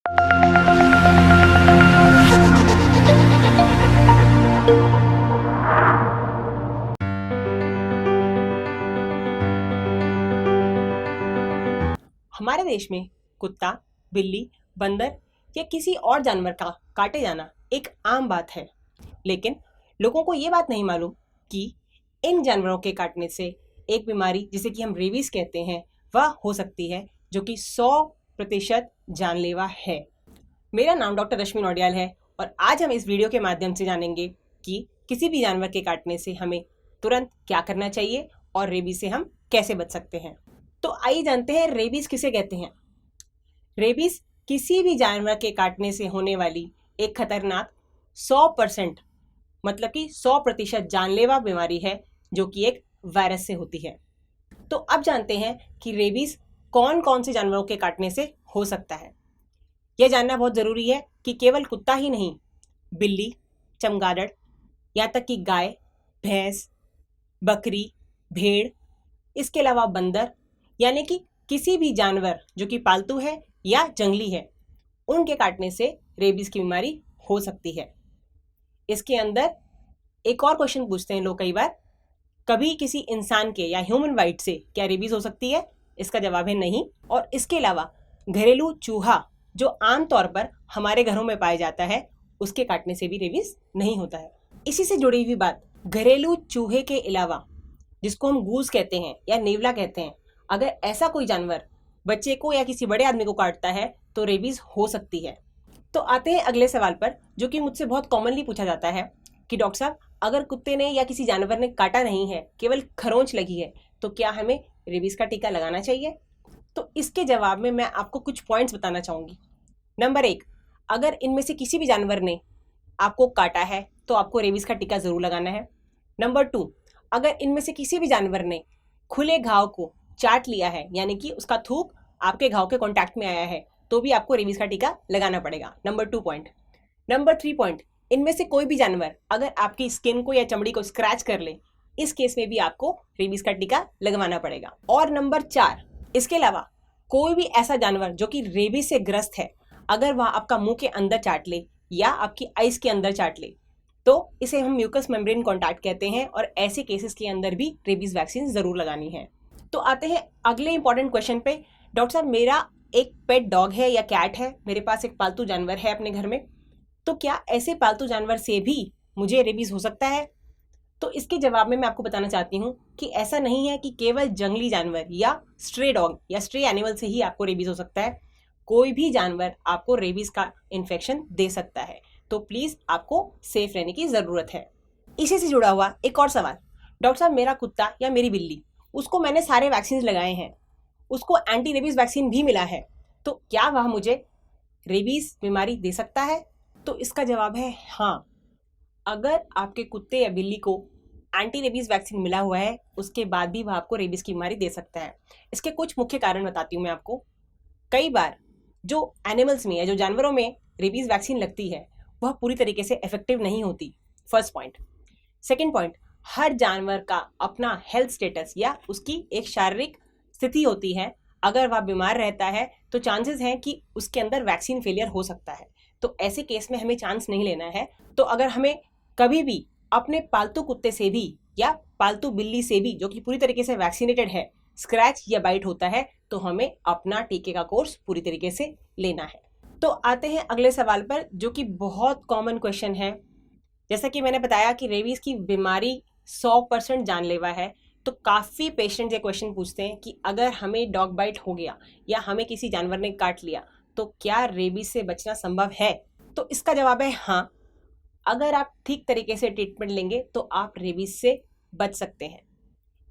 हमारे देश में कुत्ता, बिल्ली, बंदर या किसी और जानवर का काटे जाना एक आम बात है, लेकिन लोगों को ये बात नहीं मालूम कि इन जानवरों के काटने से एक बीमारी जिसे कि हम रेबीज कहते हैं वह हो सकती है, जो कि 100% जानलेवा है। मेरा नाम डॉक्टर रश्मि नौडियाल है और आज हम इस वीडियो के माध्यम से जानेंगे कि किसी भी जानवर के काटने से हमें तुरंत क्या करना चाहिए और रेबीज से हम कैसे बच सकते हैं। तो आइए जानते हैं रेबीज किसे कहते हैं। रेबीज किसी भी जानवर के काटने से होने वाली एक खतरनाक 100% मतलब कि 100% जानलेवा बीमारी है, जो कि एक वायरस से होती है। तो अब जानते हैं कि रेबीज कौन कौन से जानवरों के काटने से हो सकता है। यह जानना बहुत ज़रूरी है कि केवल कुत्ता ही नहीं, बिल्ली, चमगादड़, यहाँ तक कि गाय, भैंस, बकरी, भेड़, इसके अलावा बंदर, यानी कि किसी भी जानवर जो कि पालतू है या जंगली है, उनके काटने से रेबीज की बीमारी हो सकती है। इसके अंदर एक और क्वेश्चन पूछते हैं लोग कई बार, कभी किसी इंसान के या ह्यूमन बाइट से क्या रेबीज हो सकती है? इसका जवाब है नहीं। और इसके अलावा घरेलू चूहा जो आमतौर पर हमारे घरों में पाया जाता है, उसके काटने से भी रेबीज नहीं होता है। इसी से जुड़ी हुई बात, घरेलू चूहे के अलावा जिसको हम गूज कहते हैं या नेवला कहते हैं, अगर ऐसा कोई जानवर बच्चे को या किसी बड़े आदमी को काटता है तो रेबीज हो सकती है। तो आते हैं अगले सवाल पर, जो कि मुझसे बहुत कॉमनली पूछा जाता है कि डॉक्टर साहब, अगर कुत्ते ने या किसी जानवर ने काटा नहीं है, केवल खरोंच लगी है, तो क्या हमें रेबीज का टीका लगाना चाहिए? तो इसके जवाब में मैं आपको कुछ पॉइंट्स बताना चाहूँगी। नंबर 1, अगर इनमें से किसी भी जानवर ने आपको काटा है तो आपको रेबीज का टीका ज़रूर लगाना है। नंबर 2, अगर इनमें से किसी भी जानवर ने खुले घाव को चाट लिया है, यानी कि उसका थूक आपके घाव के कांटेक्ट में आया है, तो भी आपको रेबीज का टीका लगाना पड़ेगा। Number 2 point. नंबर 3 पॉइंट, इनमें से कोई भी जानवर अगर आपकी स्किन को या चमड़ी को स्क्रैच कर ले, इस केस में भी आपको रेबीज का टीका लगवाना पड़ेगा। और नंबर 4, इसके अलावा कोई भी ऐसा जानवर जो कि रेबीज से ग्रस्त है, अगर वह आपका मुंह के अंदर चाट ले या आपकी आइस के अंदर चाट ले, तो इसे हम म्यूकस मेम्ब्रेन कॉन्टैक्ट कहते हैं और ऐसे केसेस के अंदर भी रेबीज वैक्सीन ज़रूर लगानी है। तो आते हैं अगले इंपॉर्टेंट क्वेश्चन पे। डॉक्टर साहब, मेरा एक पेट डॉग है या कैट है, मेरे पास एक पालतू जानवर है अपने घर में, तो क्या ऐसे पालतू जानवर से भी मुझे रेबीज हो सकता है? तो इसके जवाब में मैं आपको बताना चाहती हूँ कि ऐसा नहीं है कि केवल जंगली जानवर या स्ट्रे डॉग या स्ट्रे एनिमल से ही आपको रेबीज हो सकता है। कोई भी जानवर आपको रेबीज का इन्फेक्शन दे सकता है, तो प्लीज़ आपको सेफ रहने की ज़रूरत है। इसी से जुड़ा हुआ एक और सवाल, डॉक्टर साहब, मेरा कुत्ता या मेरी बिल्ली, उसको मैंने सारे वैक्सीन लगाए हैं, उसको एंटी रेबीज वैक्सीन भी मिला है, तो क्या वह मुझे रेबीज बीमारी दे सकता है? तो इसका जवाब है हाँ। अगर आपके कुत्ते या बिल्ली को एंटी रेबीज वैक्सीन मिला हुआ है, उसके बाद भी वह आपको रेबीज की बीमारी दे सकता है। इसके कुछ मुख्य कारण बताती हूँ मैं आपको। कई बार जो एनिमल्स में या जो जानवरों में रेबीज वैक्सीन लगती है, वह पूरी तरीके से इफेक्टिव नहीं होती, फर्स्ट पॉइंट। सेकेंड पॉइंट, हर जानवर का अपना हेल्थ स्टेटस या उसकी एक शारीरिक स्थिति होती है। अगर वह बीमार रहता है तो चांसेस हैं कि उसके अंदर वैक्सीन फेलियर हो सकता है, तो ऐसे केस में हमें चांस नहीं लेना है। तो अगर हमें कभी भी अपने पालतू कुत्ते से भी या पालतू बिल्ली से भी, जो कि पूरी तरीके से वैक्सीनेटेड है, स्क्रैच या बाइट होता है, तो हमें अपना टीके का कोर्स पूरी तरीके से लेना है। तो आते हैं अगले सवाल पर, जो कि बहुत कॉमन क्वेश्चन है। जैसा कि मैंने बताया कि रेबीज की बीमारी 100% जानलेवा है, तो काफ़ी पेशेंट ये क्वेश्चन पूछते हैं कि अगर हमें डॉग बाइट हो गया या हमें किसी जानवर ने काट लिया, तो क्या रेबीज से बचना संभव है? तो इसका जवाब है हाँ। अगर आप ठीक तरीके से ट्रीटमेंट लेंगे तो आप रेबीज से बच सकते हैं।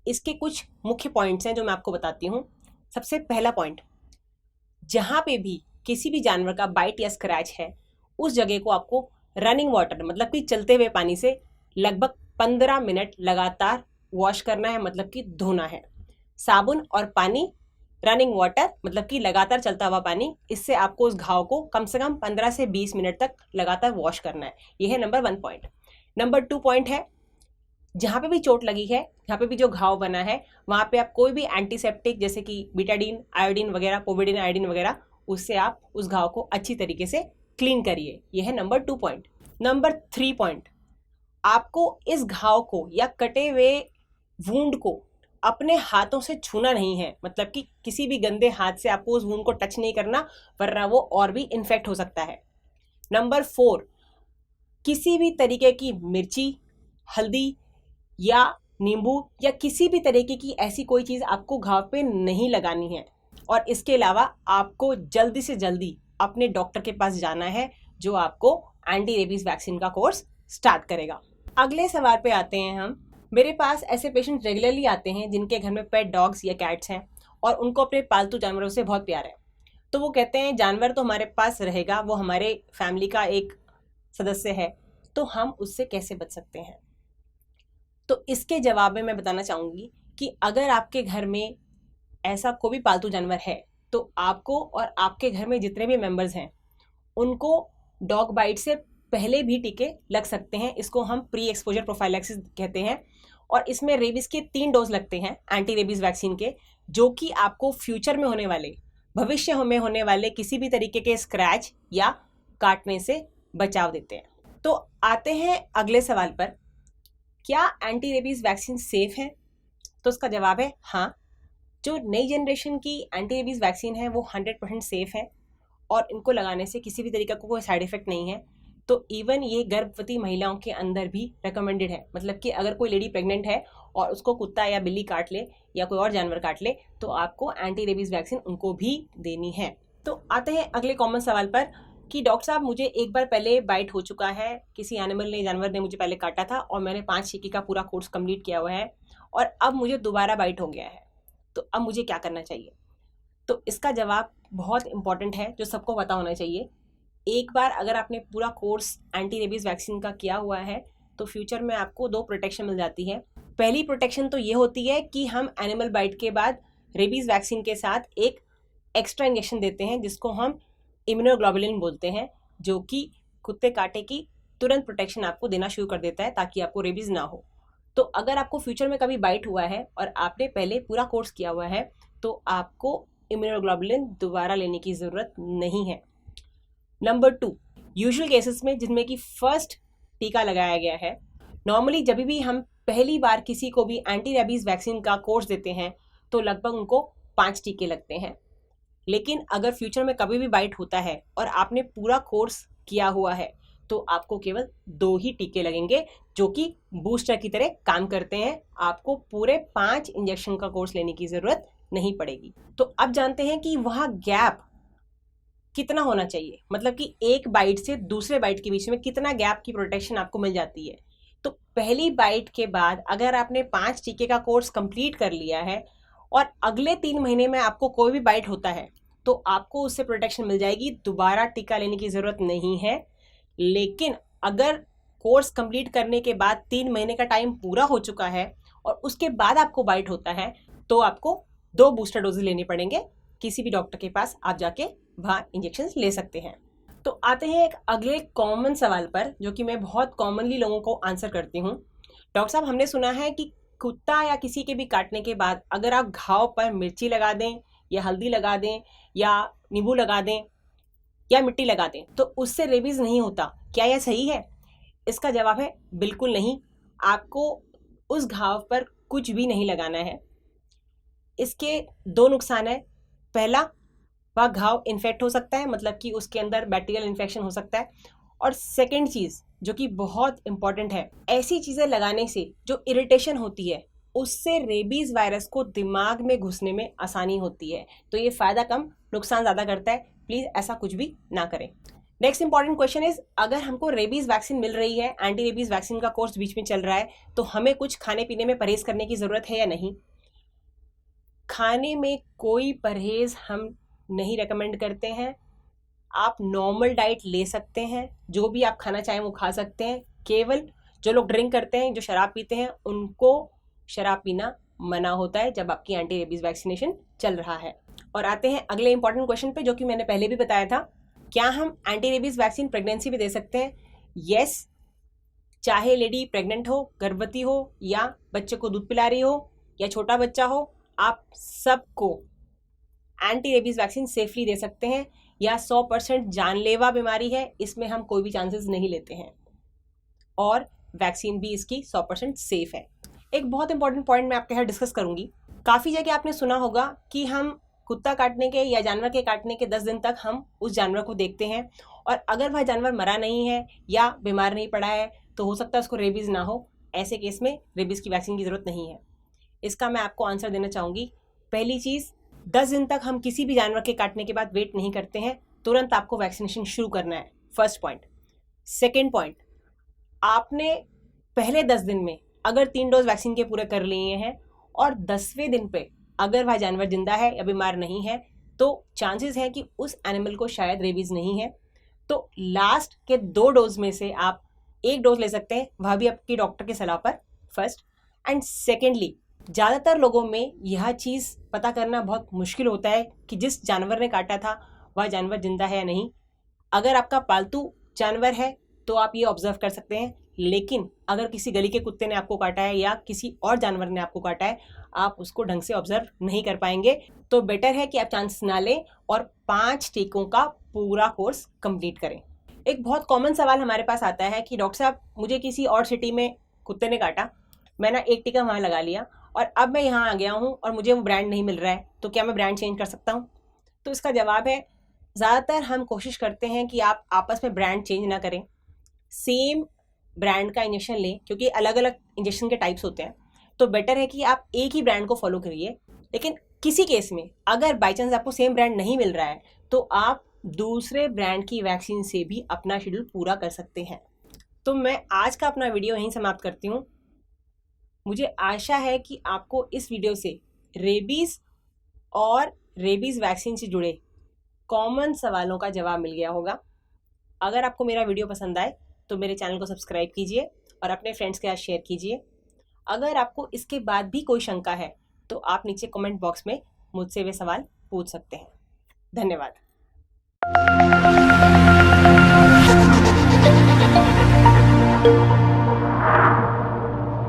इसके कुछ मुख्य पॉइंट्स हैं जो मैं आपको बताती हूँ। सबसे पहला पॉइंट, जहाँ पे भी किसी भी जानवर का बाइट या स्क्रैच है, उस जगह को आपको रनिंग वाटर मतलब कि चलते हुए पानी से लगभग 15 मिनट लगातार वॉश करना है, मतलब कि धोना है। साबुन और पानी, रनिंग वाटर मतलब कि लगातार चलता हुआ पानी, इससे आपको उस घाव को कम से कम 15 से 20 मिनट तक लगातार वॉश करना है। यह है नंबर 1 पॉइंट। नंबर 2 पॉइंट है, जहाँ पे भी चोट लगी है, जहाँ पे भी जो घाव बना है, वहाँ पे आप कोई भी एंटीसेप्टिक जैसे कि बीटाडीन, आयोडीन वगैरह, पोविडीन, आयोडीन वगैरह, उससे आप उस घाव को अच्छी तरीके से क्लीन करिए। यह है नंबर 2 पॉइंट। नंबर 3 पॉइंट, आपको इस घाव को या कटे हुए वूंड को अपने हाथों से छूना नहीं है, मतलब कि किसी भी गंदे हाथ से आपको उस वूंड को टच नहीं करना, वरना वो और भी इन्फेक्ट हो सकता है। नंबर 4, किसी भी तरीके की मिर्ची, हल्दी या नींबू या किसी भी तरीके की ऐसी कोई चीज़ आपको घाव पे नहीं लगानी है। और इसके अलावा आपको जल्दी से जल्दी अपने डॉक्टर के पास जाना है, जो आपको एंटी रेबीज वैक्सीन का कोर्स स्टार्ट करेगा। अगले सवाल पे आते हैं हम। मेरे पास ऐसे पेशेंट रेगुलरली आते हैं जिनके घर में पेट डॉग्स या कैट्स हैं और उनको अपने पालतू जानवरों से बहुत प्यार है। तो वो कहते हैं जानवर तो हमारे पास रहेगा, वो हमारे फैमिली का एक सदस्य है, तो हम उससे कैसे बच सकते हैं। तो इसके जवाब में मैं बताना चाहूँगी कि अगर आपके घर में ऐसा कोई भी पालतू जानवर है तो आपको और आपके घर में जितने भी मेंबर्स हैं उनको डॉग बाइट से पहले भी टीके लग सकते हैं। इसको हम प्री एक्सपोजर प्रोफाइलैक्सिस कहते हैं और इसमें रेबीज के 3 डोज लगते हैं एंटी रेबीज वैक्सीन के, जो कि आपको फ्यूचर में होने वाले, भविष्य में होने वाले किसी भी तरीके के स्क्रैच या काटने से बचाव देते हैं। तो आते हैं अगले सवाल पर, क्या एंटी रेबीज वैक्सीन सेफ है? तो उसका जवाब है हाँ। जो नई जनरेशन की एंटी रेबीज वैक्सीन है वो 100% सेफ है और इनको लगाने से किसी भी तरीके का कोई साइड इफेक्ट नहीं है। तो इवन ये गर्भवती महिलाओं के अंदर भी रिकमेंडेड है, मतलब कि अगर कोई लेडी प्रेग्नेंट है और उसको कुत्ता या बिल्ली काट ले या कोई और जानवर काट ले तो आपको एंटी रेबीज वैक्सीन उनको भी देनी है। तो आते हैं अगले कॉमन सवाल पर कि डॉक्टर साहब मुझे एक बार पहले बाइट हो चुका है, किसी एनिमल ने, जानवर ने मुझे पहले काटा था और मैंने 5 टीके का पूरा कोर्स कंप्लीट किया हुआ है और अब मुझे दोबारा बाइट हो गया है, तो अब मुझे क्या करना चाहिए? तो इसका जवाब बहुत इंपॉर्टेंट है, जो सबको पता होना चाहिए। एक बार अगर आपने पूरा कोर्स एंटी रेबीज वैक्सीन का किया हुआ है तो फ्यूचर में आपको 2 प्रोटेक्शन मिल जाती है। पहली प्रोटेक्शन तो ये होती है कि हम एनिमल बाइट के बाद रेबीज वैक्सीन के साथ एक एक्स्ट्रा इंजेक्शन देते हैं जिसको हम इम्यूनोग्लोबुलिन बोलते हैं, जो कि कुत्ते काटे की तुरंत प्रोटेक्शन आपको देना शुरू कर देता है ताकि आपको रेबीज ना हो। तो अगर आपको फ्यूचर में कभी बाइट हुआ है और आपने पहले पूरा कोर्स किया हुआ है तो आपको इम्यूनोग्लोबुलिन दोबारा लेने की ज़रूरत नहीं है। नंबर 2, यूजुअल केसेस में जिनमें कि फर्स्ट टीका लगाया गया है, नॉर्मली जब भी हम पहली बार किसी को भी एंटी रेबीज वैक्सीन का कोर्स देते हैं तो लगभग उनको 5 टीके लगते हैं। लेकिन अगर फ्यूचर में कभी भी बाइट होता है और आपने पूरा कोर्स किया हुआ है तो आपको केवल 2 ही टीके लगेंगे, जो कि बूस्टर की तरह काम करते हैं। आपको पूरे 5 इंजेक्शन का कोर्स लेने की ज़रूरत नहीं पड़ेगी। तो अब जानते हैं कि वहाँ गैप कितना होना चाहिए, मतलब कि एक बाइट से दूसरे बाइट के बीच में कितना गैप की प्रोटेक्शन आपको मिल जाती है। तो पहली बाइट के बाद अगर आपने 5 टीके का कोर्स कंप्लीट कर लिया है और अगले 3 महीने में आपको कोई भी बाइट होता है तो आपको उससे प्रोटेक्शन मिल जाएगी, दोबारा टीका लेने की ज़रूरत नहीं है। लेकिन अगर कोर्स कंप्लीट करने के बाद 3 महीने का टाइम पूरा हो चुका है और उसके बाद आपको बाइट होता है तो आपको 2 बूस्टर डोजेज लेने पड़ेंगे। किसी भी डॉक्टर के पास आप जाके वहाँ इंजेक्शन ले सकते हैं। तो आते हैं एक अगले कॉमन सवाल पर, जो कि मैं बहुत कॉमनली लोगों को आंसर करती हूँ। डॉक्टर साहब, हमने सुना है कि कुत्ता या किसी के भी काटने के बाद अगर आप घाव पर मिर्ची लगा दें या हल्दी लगा दें या नींबू लगा दें या मिट्टी लगा दें तो उससे रेबीज नहीं होता, क्या यह सही है? इसका जवाब है बिल्कुल नहीं। आपको उस घाव पर कुछ भी नहीं लगाना है। इसके 2 नुकसान है। पहला, वह घाव इन्फेक्ट हो सकता है, मतलब कि उसके अंदर बैक्टीरियल इन्फेक्शन हो सकता है। और सेकेंड चीज़ जो कि बहुत इंपॉर्टेंट है, ऐसी चीज़ें लगाने से जो इरिटेशन होती है उससे रेबीज वायरस को दिमाग में घुसने में आसानी होती है। तो ये फ़ायदा कम नुकसान ज़्यादा करता है। प्लीज़ ऐसा कुछ भी ना करें। नेक्स्ट इंपॉर्टेंट क्वेश्चन इज, अगर हमको रेबीज वैक्सीन मिल रही है, एंटी रेबीज वैक्सीन का कोर्स बीच में चल रहा है, तो हमें कुछ खाने पीने में परहेज करने की ज़रूरत है या नहीं? खाने में कोई परहेज हम नहीं रेकमेंड करते हैं। आप नॉर्मल डाइट ले सकते हैं, जो भी आप खाना चाहें वो खा सकते हैं। केवल जो लोग ड्रिंक करते हैं, जो शराब पीते हैं, उनको शराब पीना मना होता है जब आपकी एंटी रेबीज वैक्सीनेशन चल रहा है। और आते हैं अगले इंपॉर्टेंट क्वेश्चन पे, जो कि मैंने पहले भी बताया था, क्या हम एंटी रेबीज वैक्सीन प्रेगनेंसी में दे सकते हैं? यस, चाहे लेडी प्रेग्नेंट हो, गर्भवती हो या बच्चे को दूध पिला रही हो या छोटा बच्चा हो, आप सबको एंटी रेबीज वैक्सीन सेफली दे सकते हैं, या 100% जानलेवा बीमारी है, इसमें हम कोई भी चांसेस नहीं लेते हैं, और वैक्सीन भी इसकी 100% सेफ है। एक बहुत इंपॉर्टेंट पॉइंट मैं आपके साथ डिस्कस करूंगी। काफ़ी जगह आपने सुना होगा कि हम कुत्ता काटने के या जानवर के काटने के 10 दिन तक हम उस जानवर को देखते हैं, और अगर वह जानवर मरा नहीं है या बीमार नहीं पड़ा है तो हो सकता है उसको रेबीज़ ना हो। ऐसे केस में रेबीज़ की वैक्सीन की ज़रूरत नहीं है। इसका मैं आपको आंसर देना चाहूँगी। पहली चीज़, 10 दिन तक हम किसी भी जानवर के काटने के बाद वेट नहीं करते हैं, तुरंत आपको वैक्सीनेशन शुरू करना है। First point. सेकेंड पॉइंट, आपने पहले 10 दिन में अगर 3 डोज वैक्सीन के पूरे कर लिए हैं और 10वें दिन पे अगर वह जानवर जिंदा है या बीमार नहीं है तो चांसेस है कि उस एनिमल को शायद रेबीज नहीं है। तो लास्ट के 2 डोज में से आप 1 डोज ले सकते हैं, वह भी आपकी डॉक्टर की सलाह पर। फर्स्ट एंड सेकेंडली, ज़्यादातर लोगों में यह चीज़ पता करना बहुत मुश्किल होता है कि जिस जानवर ने काटा था वह जानवर जिंदा है या नहीं। अगर आपका पालतू जानवर है तो आप ये ऑब्जर्व कर सकते हैं, लेकिन अगर किसी गली के कुत्ते ने आपको काटा है या किसी और जानवर ने आपको काटा है, आप उसको ढंग से ऑब्जर्व नहीं कर पाएंगे। तो बेटर है कि आप चांस ना लें और 5 टीकों का पूरा कोर्स कंप्लीट करें। एक बहुत कॉमन सवाल हमारे पास आता है कि डॉक्टर साहब, मुझे किसी और सिटी में कुत्ते ने काटा, मैंने 1 टीका वहाँ लगा लिया और अब मैं यहाँ आ गया हूँ और मुझे वो ब्रांड नहीं मिल रहा है, तो क्या मैं ब्रांड चेंज कर सकता हूँ? तो इसका जवाब है, ज़्यादातर हम कोशिश करते हैं कि आप आपस में ब्रांड चेंज ना करें, सेम ब्रांड का इंजेक्शन लें, क्योंकि अलग अलग इंजेक्शन के टाइप्स होते हैं। तो बेटर है कि आप एक ही ब्रांड को फॉलो करिए। लेकिन किसी केस में अगर बाई चांस आपको सेम ब्रांड नहीं मिल रहा है तो आप दूसरे ब्रांड की वैक्सीन से भी अपना शेड्यूल पूरा कर सकते हैं। तो मैं आज का अपना वीडियो यहीं समाप्त करती हूँ। मुझे आशा है कि आपको इस वीडियो से रेबीज़ और रेबीज़ वैक्सीन से जुड़े कॉमन सवालों का जवाब मिल गया होगा। अगर आपको मेरा वीडियो पसंद आए तो मेरे चैनल को सब्सक्राइब कीजिए और अपने फ्रेंड्स के साथ शेयर कीजिए। अगर आपको इसके बाद भी कोई शंका है तो आप नीचे कमेंट बॉक्स में मुझसे वे सवाल पूछ सकते हैं। धन्यवाद।